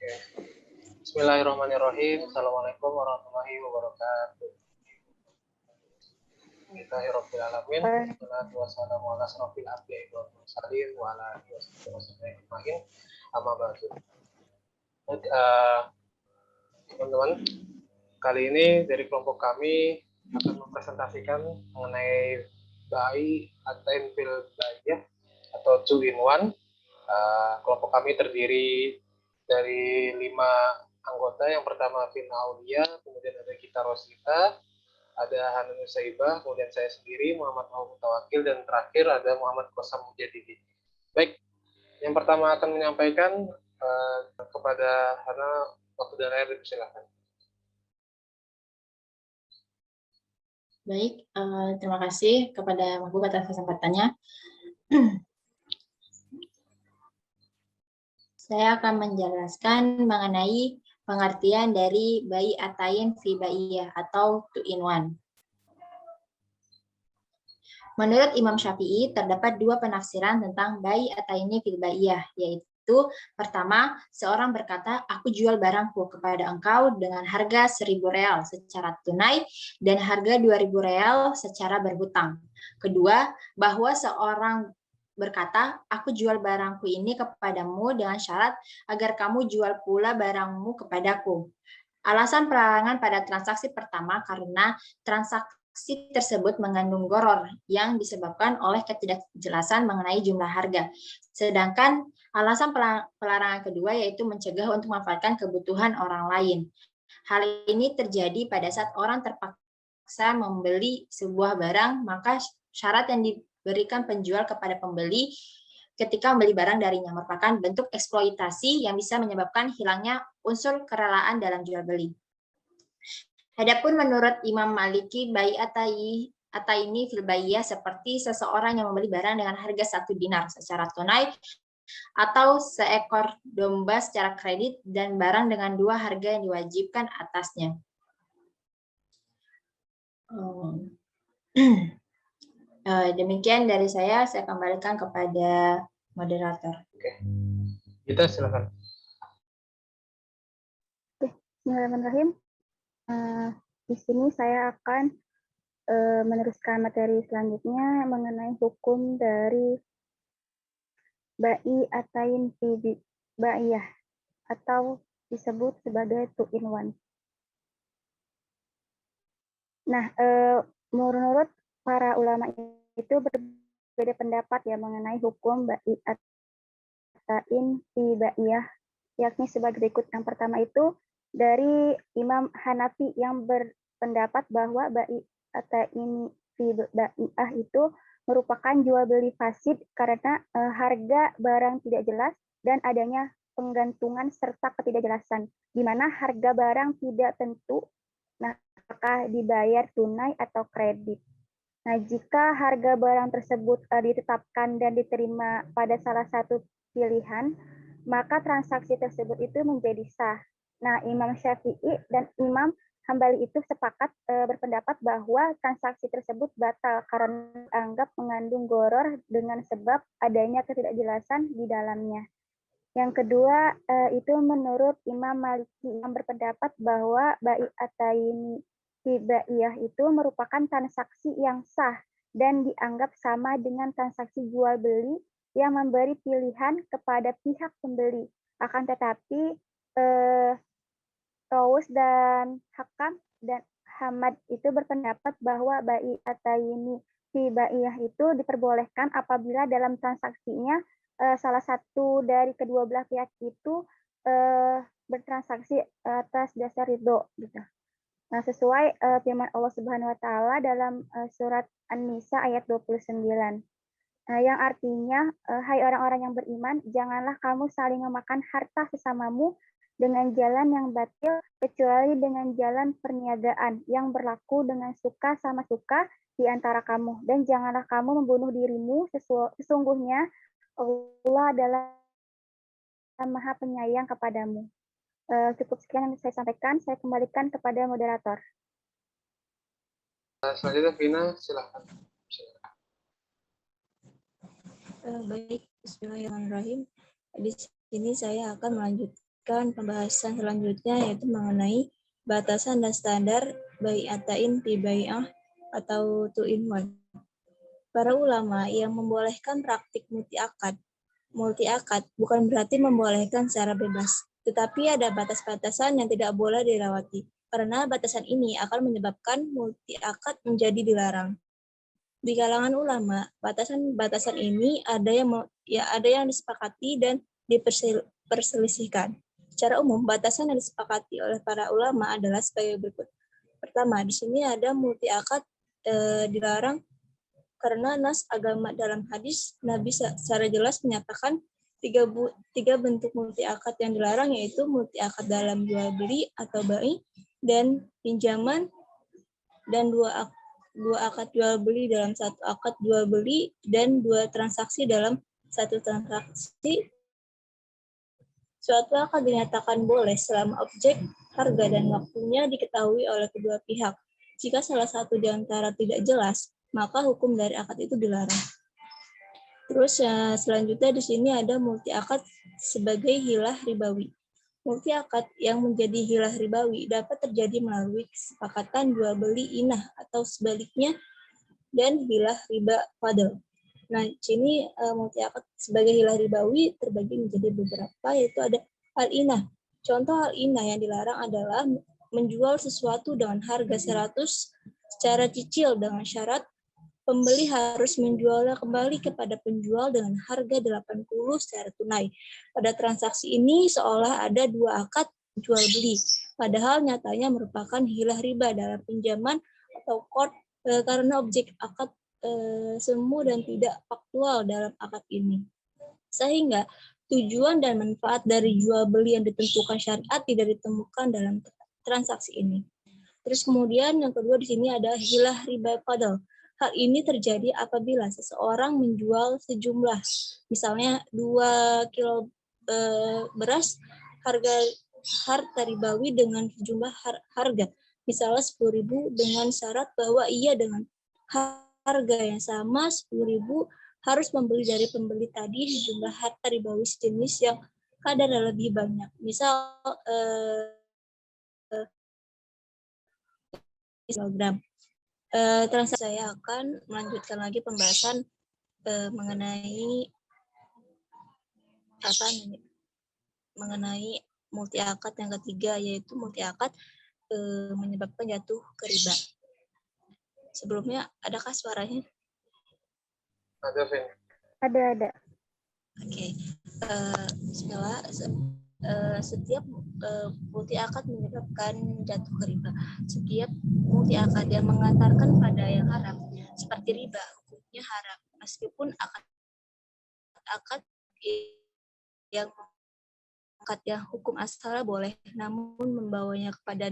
Bismillahirrahmanirrahim. Assalamualaikum warahmatullahi wabarakatuh. Bismillahirrahmanirrahim. Wassalatu wassalamu ala asrofil anbiya'i wal mursalin wa ala alihi wasahbihi ajmain. Amma ba'du. Teman-teman, kali ini dari kelompok kami akan mempresentasikan mengenai Ba'i Atain fil Ba'iyah atau 2-in-1. Kelompok kami terdiri dari 5 anggota. Yang pertama Vina Aulia, kemudian ada Gita Rosita, ada Hanun Nusaibah, kemudian saya sendiri Muhammad Mutawakil, dan terakhir ada Muhammad Qosam Mujadidi. Baik, yang pertama akan menyampaikan kepada Hana, waktu dan air dipersilakan. Baik, terima kasih kepada Mahbub atas kesempatannya. Saya akan menjelaskan mengenai pengertian dari Ba'i Atain fi Ba'iyah atau 2-in-1. Menurut Imam Syafi'i, terdapat 2 penafsiran tentang Ba'i Ataini fil Ba'iyah, yaitu pertama, seorang berkata, aku jual barangku kepada engkau dengan harga 1.000 real secara tunai dan harga 2.000 real secara berhutang. Kedua, bahwa seorang berkata, aku jual barangku ini kepadamu dengan syarat agar kamu jual pula barangmu kepadaku. Alasan pelarangan pada transaksi pertama karena transaksi tersebut mengandung gharar yang disebabkan oleh ketidakjelasan mengenai jumlah harga. Sedangkan alasan pelarangan kedua yaitu mencegah untuk memanfaatkan kebutuhan orang lain. Hal ini terjadi pada saat orang terpaksa membeli sebuah barang, maka syarat yang diberikan penjual kepada pembeli ketika membeli barang darinya merupakan bentuk eksploitasi yang bisa menyebabkan hilangnya unsur kerelaan dalam jual beli. Adapun menurut Imam Maliki, Ba'i Ataini fil Ba'iyah seperti seseorang yang membeli barang dengan harga 1 dinar secara tunai atau seekor domba secara kredit dan barang dengan 2 harga yang diwajibkan atasnya. Demikian dari saya kembalikan kepada moderator. Oke. Kita silakan. Bismillahirrahmanirrahim. Di sini saya akan meneruskan materi selanjutnya mengenai hukum dari Ba'i Atain fi Ba'iyah atau disebut sebagai 2-in-1. Nah, menurut para ulama itu berbeda pendapat ya mengenai hukum Ba'i Atain fi Ba'iyah, yakni sebagai berikut. Yang pertama itu dari Imam Hanafi yang berpendapat bahwa Ba'i Atain fi Ba'iyah itu merupakan jual beli fasid karena harga barang tidak jelas dan adanya penggantungan serta ketidakjelasan, di mana harga barang tidak tentu, nah apakah dibayar tunai atau kredit. Nah, jika harga barang tersebut ditetapkan dan diterima pada salah satu pilihan, maka transaksi tersebut itu menjadi sah. Nah, Imam Syafi'i dan Imam Hambali itu sepakat berpendapat bahwa transaksi tersebut batal karena dianggap mengandung gharar dengan sebab adanya ketidakjelasan di dalamnya. Yang kedua, itu menurut Imam Maliki yang berpendapat bahwa Ba'i Ataini fi Ba'iyah itu merupakan transaksi yang sah dan dianggap sama dengan transaksi jual beli yang memberi pilihan kepada pihak pembeli. Akan tetapi Tawus dan Hakam dan Hamad itu berpendapat bahwa Ba'i Ataini fi Ba'iyah itu diperbolehkan apabila dalam transaksinya salah satu dari kedua belah pihak itu bertransaksi atas dasar ridho gitu. Nah, sesuai firman Allah Subhanahu wa taala dalam surat An-Nisa ayat 29. Yang artinya, hai orang-orang yang beriman, janganlah kamu saling memakan harta sesamamu dengan jalan yang batil, kecuali dengan jalan perniagaan yang berlaku dengan suka sama suka di antara kamu. Dan janganlah kamu membunuh dirimu, sesungguhnya Allah adalah Maha Penyayang kepadamu. Cukup sekian yang saya sampaikan, saya kembalikan kepada moderator. Selanjutnya Vina, silakan. Baik, bismillahirrahmanirrahim. Di sini saya akan melanjutkan melanjutkan pembahasan selanjutnya, yaitu mengenai batasan dan standar bai'atain fi bai'ah atau 2-in-1. Para ulama yang membolehkan praktik multi-akad bukan berarti membolehkan secara bebas, tetapi ada batas-batasan yang tidak boleh dilewati, karena batasan ini akan menyebabkan multi-akad menjadi dilarang. Di kalangan ulama, batasan-batasan ini ada yang disepakati dan diperselisihkan. Secara umum, batasan yang disepakati oleh para ulama adalah sebagai berikut. Pertama, di sini ada multi-akad dilarang karena nas agama dalam hadis Nabi secara jelas menyatakan tiga bentuk multi-akad yang dilarang, yaitu multi-akad dalam jual beli atau bai dan pinjaman, dan dua akad jual beli dalam satu akad jual beli, dan 2 transaksi dalam satu transaksi. Suatu akad dinyatakan boleh selama objek, harga, dan waktunya diketahui oleh kedua pihak. Jika salah satu di antara tidak jelas, maka hukum dari akad itu dilarang. Terus selanjutnya di sini ada multi akad sebagai hilah ribawi. Multi akad yang menjadi hilah ribawi dapat terjadi melalui kesepakatan jual beli inah atau sebaliknya, dan hilah riba fadl. Nah, di sini multi akad sebagai hilah ribawi terbagi menjadi beberapa, yaitu ada al-inah. Contoh al-inah yang dilarang adalah menjual sesuatu dengan harga 100 secara cicil dengan syarat pembeli harus menjualnya kembali kepada penjual dengan harga 80 secara tunai. Pada transaksi ini seolah ada 2 akad jual beli, padahal nyatanya merupakan hilah riba dalam pinjaman atau qard karena objek akad semu dan tidak faktual dalam akad ini. Sehingga tujuan dan manfaat dari jual beli yang ditentukan syariat tidak ditemukan dalam transaksi ini. Terus kemudian yang kedua di sini ada hilah riba fadl. Hal ini terjadi apabila seseorang menjual sejumlah, misalnya 2 kilo beras, harta ribawi dengan sejumlah harga, misalnya 10.000 dengan syarat bahwa ia dengan harga yang sama 10.000 harus membeli dari pembeli tadi sejumlah harta ribawi sejenis yang kadarnya lebih banyak. Misal kilogram. Transaksi saya akan melanjutkan lagi pembahasan mengenai multi akad yang ketiga, yaitu multi akad menyebabkan jatuh ke riba. Sebelumnya adakah suaranya? Ada, Vin. Ada. Oke. Bismillah. Setiap multi akad menyebabkan jatuh ke riba. Setiap multi akad yang mengantarkan pada yang haram seperti riba, hukumnya haram, meskipun akad yang hukum asalnya boleh, namun membawanya kepada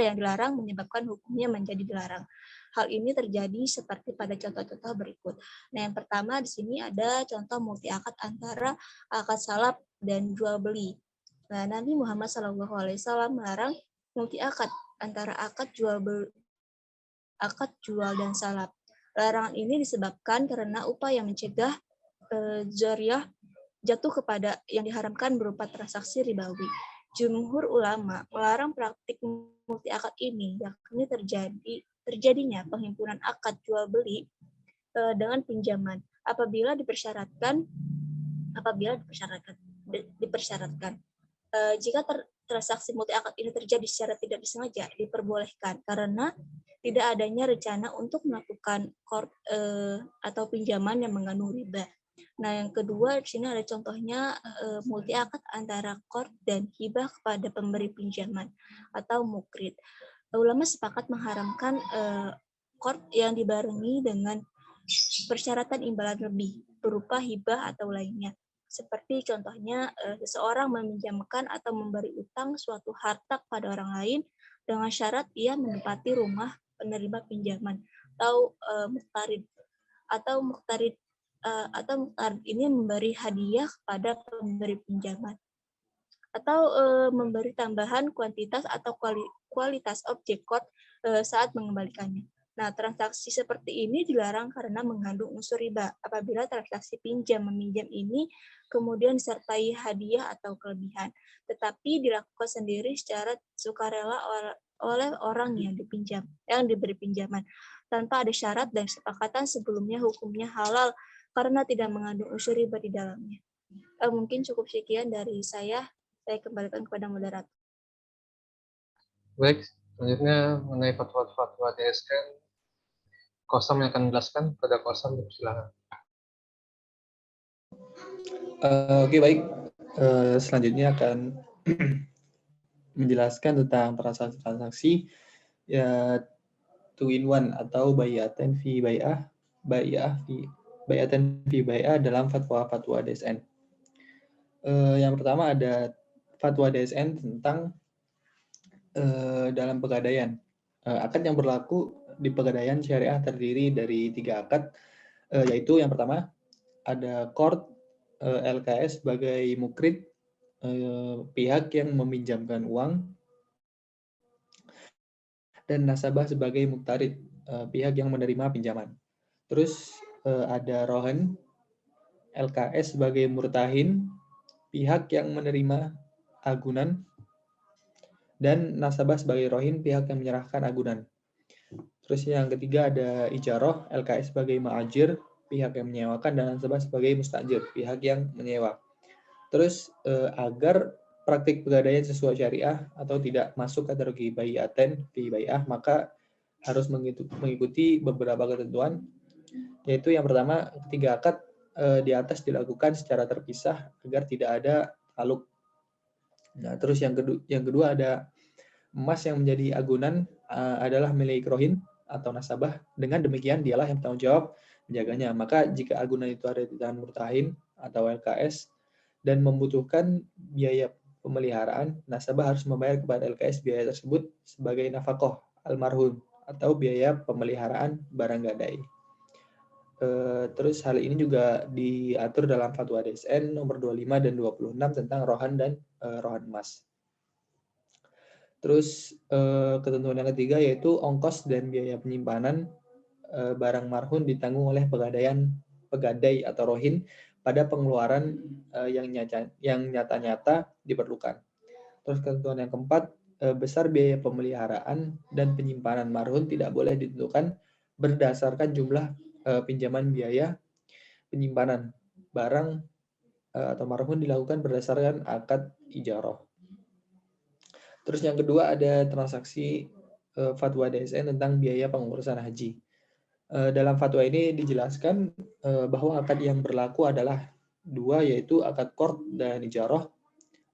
yang dilarang menyebabkan hukumnya menjadi dilarang. Hal ini terjadi seperti pada contoh-contoh berikut. Nah, yang pertama di sini ada contoh multi akad antara akad salaf dan jual beli. Nah, Nabi Muhammad SAW melarang multi akad antara akad jual dan salaf. Larangan ini disebabkan karena upaya mencegah zariah jatuh kepada yang diharamkan berupa transaksi ribawi. Jumhur ulama melarang praktik multi akad ini, yakni terjadinya penghimpunan akad jual beli dengan pinjaman apabila dipersyaratkan. Jika transaksi multi akad ini terjadi secara tidak disengaja, diperbolehkan karena tidak adanya rencana untuk melakukan qard atau pinjaman yang mengandung riba. Nah, yang kedua di sini ada contohnya multi akad antara qard dan hibah kepada pemberi pinjaman atau mukrid. Ulama sepakat mengharamkan qard yang dibarengi dengan persyaratan imbalan lebih berupa hibah atau lainnya. Seperti contohnya seseorang meminjamkan atau memberi utang suatu harta kepada orang lain dengan syarat ia menempati rumah penerima pinjaman atau muqtarid ini memberi hadiah kepada pemberi pinjaman atau memberi tambahan kuantitas atau kualitas objek qard saat mengembalikannya. Nah, transaksi seperti ini dilarang karena mengandung unsur riba. Apabila transaksi pinjam-meminjam ini kemudian disertai hadiah atau kelebihan, tetapi dilakukan sendiri secara sukarela oleh orang yang diberi pinjaman, tanpa ada syarat dan kesepakatan sebelumnya, hukumnya halal karena tidak mengandung unsur riba di dalamnya. Mungkin cukup sekian dari saya kembalikan kepada moderator. Baik, selanjutnya mengenai fatwa-fatwa DSN, Kosam yang akan menjelaskan. Pada Kosam, silakan. Oke, baik. Selanjutnya akan menjelaskan tentang transaksi-transaksi ya 2-in-1 atau bai'atan fi bai'ah, bai'atan fi bai'ah dalam fatwa-fatwa DSN. Yang pertama ada fatwa DSN tentang dalam pegadaian. Akad yang berlaku di pegadaian syariah terdiri dari 3 akad, yaitu yang pertama ada qard LKS sebagai mukrid, pihak yang meminjamkan uang, dan nasabah sebagai muktarid, pihak yang menerima pinjaman. Terus ada rohen LKS sebagai murtahin, pihak yang menerima agunan, dan nasabah sebagai rohin, pihak yang menyerahkan agunan. Terus yang ketiga ada ijarah LKS sebagai ma'ajir, pihak yang menyewakan, dan nasabah sebagai mustajir, pihak yang menyewa. Terus agar praktik pegadaian sesuai syariah atau tidak masuk kategori bai'atan fi bai'ah, maka harus mengikuti beberapa ketentuan, yaitu yang pertama, ketiga akad di atas dilakukan secara terpisah agar tidak ada taluk. Nah, terus yang kedua ada emas yang menjadi agunan adalah milik rohin atau nasabah. Dengan demikian dialah yang bertanggung jawab menjaganya. Maka jika agunan itu ada di tangan murtahin atau LKS dan membutuhkan biaya pemeliharaan, nasabah harus membayar kepada LKS biaya tersebut sebagai nafkah almarhum atau biaya pemeliharaan barang gadai. Terus hal ini juga diatur dalam Fatwa DSN nomor 25 dan 26 tentang rohan dan rohan emas. Terus ketentuan yang ketiga yaitu ongkos dan biaya penyimpanan barang marhum ditanggung oleh pegadai atau rohin pada pengeluaran yang nyata-nyata diperlukan. Terus ketentuan yang keempat, besar biaya pemeliharaan dan penyimpanan marhum tidak boleh ditentukan berdasarkan jumlah pinjaman biaya penyimpanan barang atau marhum dilakukan berdasarkan akad ijarah. Terus yang kedua ada transaksi fatwa DSN tentang biaya pengurusan haji. Dalam fatwa ini dijelaskan bahwa akad yang berlaku adalah 2, yaitu akad qard dan ijarah.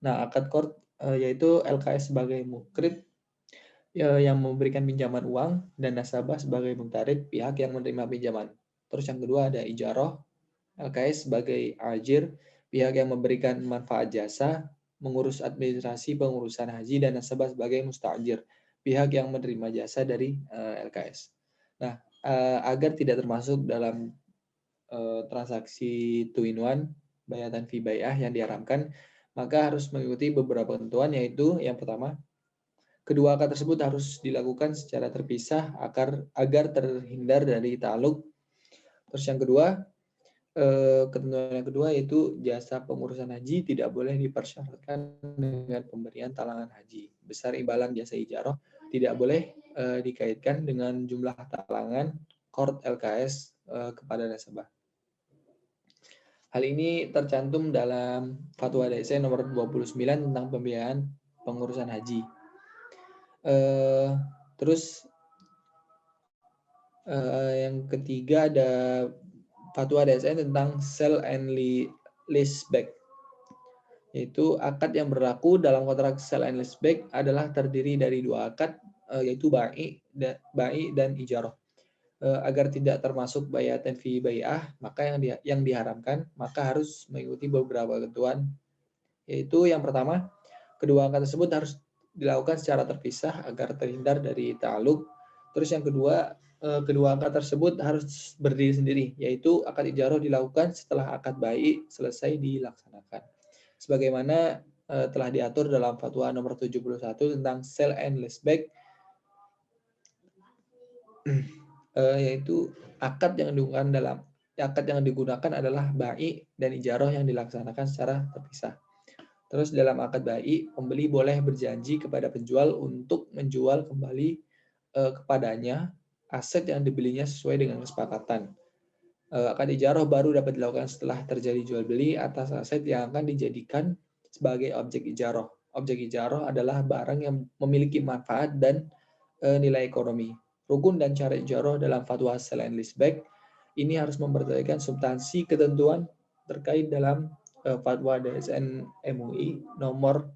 Nah, akad qard yaitu LKS sebagai mukrid yang memberikan pinjaman uang dan nasabah sebagai muktarid, pihak yang menerima pinjaman. Terus yang kedua ada ijarah, LKS sebagai ajir, pihak yang memberikan manfaat jasa, mengurus administrasi pengurusan haji, dan nasabah sebagai mustajir, pihak yang menerima jasa dari LKS. Nah, agar tidak termasuk dalam transaksi 2-in-1, bai'atan fi bai'ah yang diharamkan, maka harus mengikuti beberapa ketentuan, yaitu yang pertama, kedua akad tersebut harus dilakukan secara terpisah agar terhindar dari ta'alluq. Terus yang kedua, ketentuan yang kedua yaitu jasa pengurusan haji tidak boleh dipersyaratkan dengan pemberian talangan haji. Besar imbalan jasa ijarah tidak boleh dikaitkan dengan jumlah talangan qard LKS kepada nasabah. Hal ini tercantum dalam Fatwa DSN nomor 29 tentang pembiayaan pengurusan haji. Terus yang ketiga ada Fatwa DSN tentang sell and leaseback, yaitu akad yang berlaku dalam kontrak sell and leaseback adalah terdiri dari 2 akad, yaitu bai dan ijarah. Agar tidak termasuk bai'atan fi bai'ah, maka yang diharamkan, maka harus mengikuti beberapa ketentuan, yaitu yang pertama, kedua akad tersebut harus dilakukan secara terpisah agar terhindar dari ta'alluq. Terus yang kedua, kedua akad tersebut harus berdiri sendiri, yaitu akad ijarah dilakukan setelah akad bai' selesai dilaksanakan. Sebagaimana telah diatur dalam Fatwa nomor 71 tentang sell and leaseback yaitu akad yang digunakan adalah bai dan ijarah yang dilaksanakan secara terpisah. Terus dalam akad bai, pembeli boleh berjanji kepada penjual untuk menjual kembali kepadanya aset yang dibelinya sesuai dengan kesepakatan. Akad ijarah baru dapat dilakukan setelah terjadi jual beli atas aset yang akan dijadikan sebagai objek ijarah. Objek ijarah adalah barang yang memiliki manfaat dan nilai ekonomi. Rukun dan cara ijarah dalam fatwa sell and leaseback ini harus memperhatikan substansi ketentuan terkait dalam fatwa DSN MUI nomor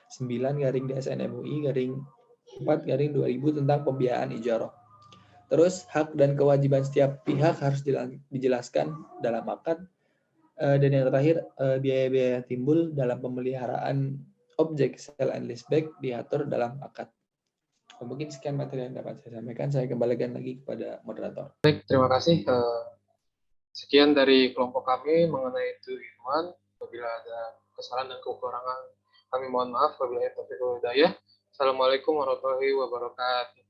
9/DSN MUI/4/2000 tentang pembiayaan ijarah. Terus hak dan kewajiban setiap pihak harus dijelaskan dalam akad. Dan yang terakhir, biaya-biaya yang timbul dalam pemeliharaan objek sell and leaseback diatur dalam akad. Mungkin sekian materi yang dapat saya sampaikan. Saya kembalikan lagi kepada moderator. Baik, terima kasih. Sekian dari kelompok kami mengenai 2-in-1. Apabila ada kesalahan dan kekurangan, kami mohon maaf. Wabillahi taufiq wal hidayah. Assalamualaikum warahmatullahi wabarakatuh.